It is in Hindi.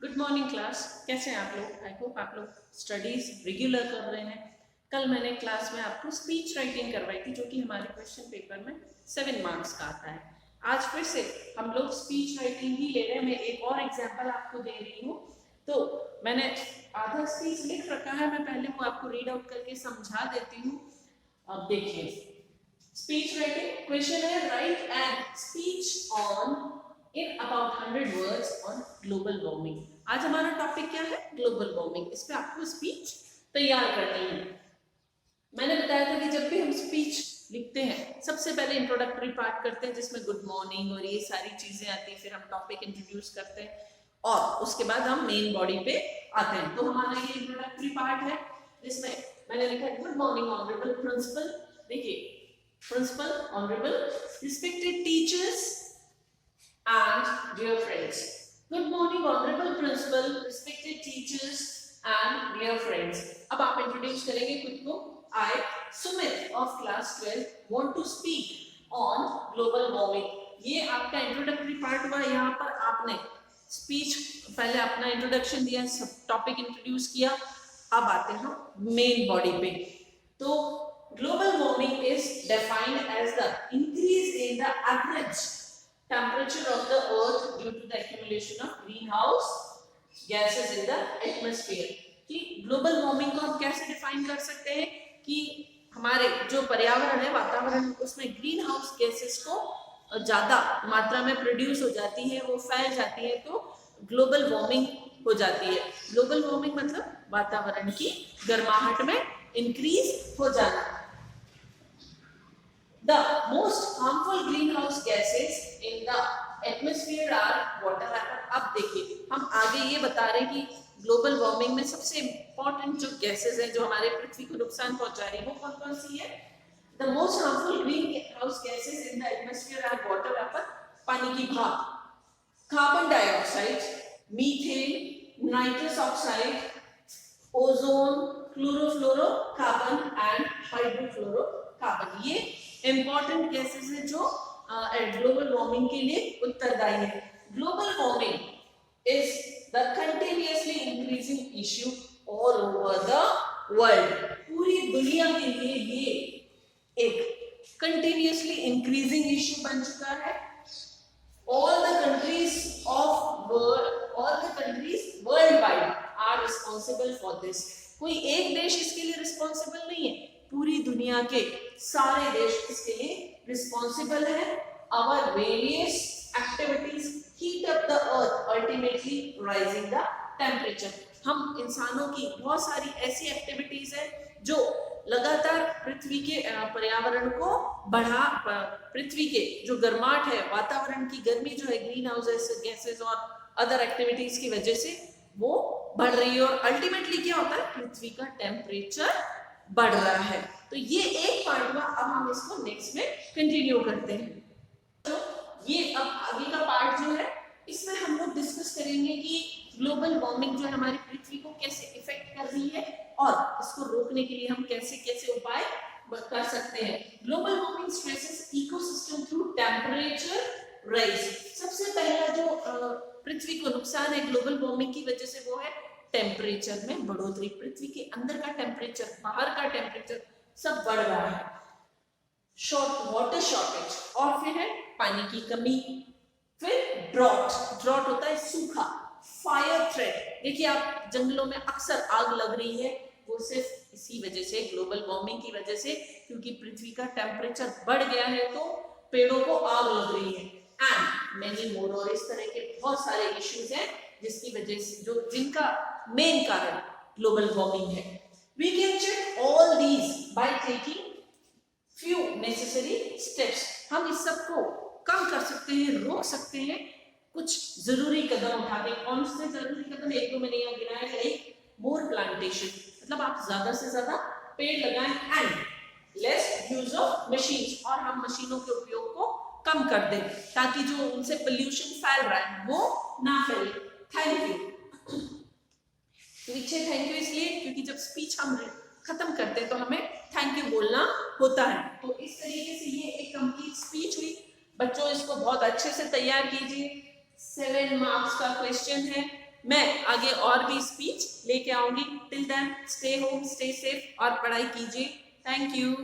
Good morning class. कैसे हैं आप लोग? आई होप आप लोग स्टडीज रेगुलर कर रहे हैं। कल मैंने क्लास में आपको स्पीच राइटिंग करवाई थी, जो कि हमारे क्वेश्चन पेपर में 7 मार्क्स का आता है। आज फिर से हम लोग स्पीच राइटिंग ही ले रहे हैं। मैं एक और एग्जाम्पल आपको दे रही हूँ। तो मैंने आधा स्पीच लिख रखा है, मैं पहले वो आपको रीड आउट करके समझा देती हूँ। अब देखिए, स्पीच राइटिंग क्वेश्चन है, right and speech on in about 100 words on global warming. आज हमारा टॉपिक क्या है? Global warming. इस पे आपको स्पीच तैयार करनी है। मैंने बताया था कि जब भी हम स्पीच लिखते हैं, सबसे पहले इंट्रोडक्टरी पार्ट करते हैं, जिसमें गुड मॉर्निंग और ये सारी चीजें आती हैं। फिर हम टॉपिक इंट्रोड्यूस करते हैं और उसके बाद हम मेन बॉडी पे आते हैं। तो हमारा ये इंट्रोडक्टरी पार्ट है, जिसमें मैंने लिखा है गुड मॉर्निंग ऑनरेबल प्रिंसिपल। देखिए, principal, honorable, respected teachers and dear friends. Good morning, honorable principal, respected teachers and dear friends. अब आप इंट्रोड्यूस करेंगे खुद को। I, Sumit of class 12, want to speak on global warming. ये आपका इंट्रोडक्टरी पार्ट हुआ। यहाँ पर आपने स्पीच पहले अपना इंट्रोडक्शन दिया, सब टॉपिक इंट्रोड्यूस किया। अब आते हैं हम मेन बॉडी पे। तो global warming is defined as the increase in the average temperature of the earth due to the accumulation of greenhouse gases in the atmosphere. कि ग्लोबल वार्मिंग को हम कैसे डिफाइन कर सकते हैं कि हमारे जो पर्यावरण है, वातावरण, उसमें ग्रीन हाउस गैसेस को ज्यादा मात्रा में प्रोड्यूस हो जाती है, वो फैल जाती है, तो ग्लोबल वार्मिंग हो जाती है। ग्लोबल वार्मिंग मतलब वातावरण की गर्माहट में इंक्रीज हो जाना। The most harmful greenhouse gases in the atmosphere are water vapor. अब देखिए, हम आगे ये बता रहे हैं कि ग्लोबल वार्मिंग में सबसे इंपॉर्टेंट जो गैसेस हैं, जो हमारे पृथ्वी को नुकसान पहुंचा रही है, वो कौन कौन सी है? The most harmful greenhouse gases in the atmosphere are water vapor, पानी की भाप, carbon dioxide, methane, nitrous oxide, ozone, chlorofluorocarbon and hydrofluorocarbon. ये इंपॉर्टेंट गैसेस है जो ग्लोबल वार्मिंग के लिए उत्तरदायी है। Global warming is the continuously increasing issue all over the world. पूरी दुनिया के लिए ये एक कंटिन्यूअसली इंक्रीजिंग इश्यू बन चुका है। all the countries worldwide are responsible for this. कोई एक देश इसके लिए रिस्पॉन्सिबल नहीं है, पूरी दुनिया के सारे देश इसके लिए रिस्पॉन्सिबल है। Our various activities heat up the earth, ultimately rising the temperature. हम इंसानों की बहुत सारी ऐसी एक्टिविटीज है जो लगातार पृथ्वी के पर्यावरण को बढ़ा, पृथ्वी के जो गर्माहट है, वातावरण की गर्मी जो है, ग्रीन हाउस गैसेस और अदर एक्टिविटीज की वजह से वो बढ़ रही है, और अल्टीमेटली क्या होता है? पृथ्वी का टेम्परेचर बढ़ रहा है। तो ये एक पार्ट हुआ। अब हम इसको नेक्स्ट में कंटिन्यू करते हैं। तो ये अब आगे का पार्ट जो है, इसमें हम लोग डिस्कस करेंगे कि ग्लोबल वार्मिंग जो है हमारी पृथ्वी को कैसे इफेक्ट कर रही है और इसको रोकने के लिए हम कैसे कैसे उपाय कर सकते हैं। Global warming stresses ecosystem through temperature rise. सबसे पहला जो पृथ्वी को नुकसान है ग्लोबल वार्मिंग की वजह से, वो है टेम्परेचर में बढ़ोतरी। पृथ्वी के अंदर का टेम्परेचर, बाहर का टेम्परेचर सब बढ़ रहा है। वाटर शॉर्टेज, और फिर है पानी की कमी, फिर ड्रॉट होता है सूखा, फायर थ्रेट। देखिए, आप जंगलों में अक्सर आग लग रही है, वो सिर्फ इसी वजह से, ग्लोबल वार्मिंग की वजह से, क्योंकि पृथ्वी का टेम्परेचर बढ़ गया है तो पेड़ों को आग लग रही है। एंड मेनी मोर, और इस तरह के बहुत सारे इश्यूज हैं जिसकी वजह से, जिनका मेन कारण ग्लोबल वार्मिंग है। We can check all these by taking few necessary steps. हम इस सब को कम कर सकते हैं, रोक सकते हैं कुछ जरूरी कदम उठा के। कौन से जरूरी कदम? एक दो मैंने यहाँ गिनाया है। एक, मोर प्लांटेशन, मतलब आप ज्यादा से ज्यादा पेड़ लगाएं, and less use of machines, और हम मशीनों के उपयोग को कम कर दें ताकि जो उनसे पोल्यूशन फैल रहा है वो ना फैले। Thank you. पीछे थैंक यू इसलिए क्योंकि जब स्पीच हम खत्म करते हैं तो हमें थैंक यू बोलना होता है। तो इस तरीके से ये एक कंप्लीट स्पीच हुई। बच्चों, इसको बहुत अच्छे से तैयार कीजिए। 7 मार्क्स का क्वेश्चन है। मैं आगे और भी स्पीच लेके आऊंगी। Till then stay home, stay safe और पढ़ाई कीजिए। Thank you.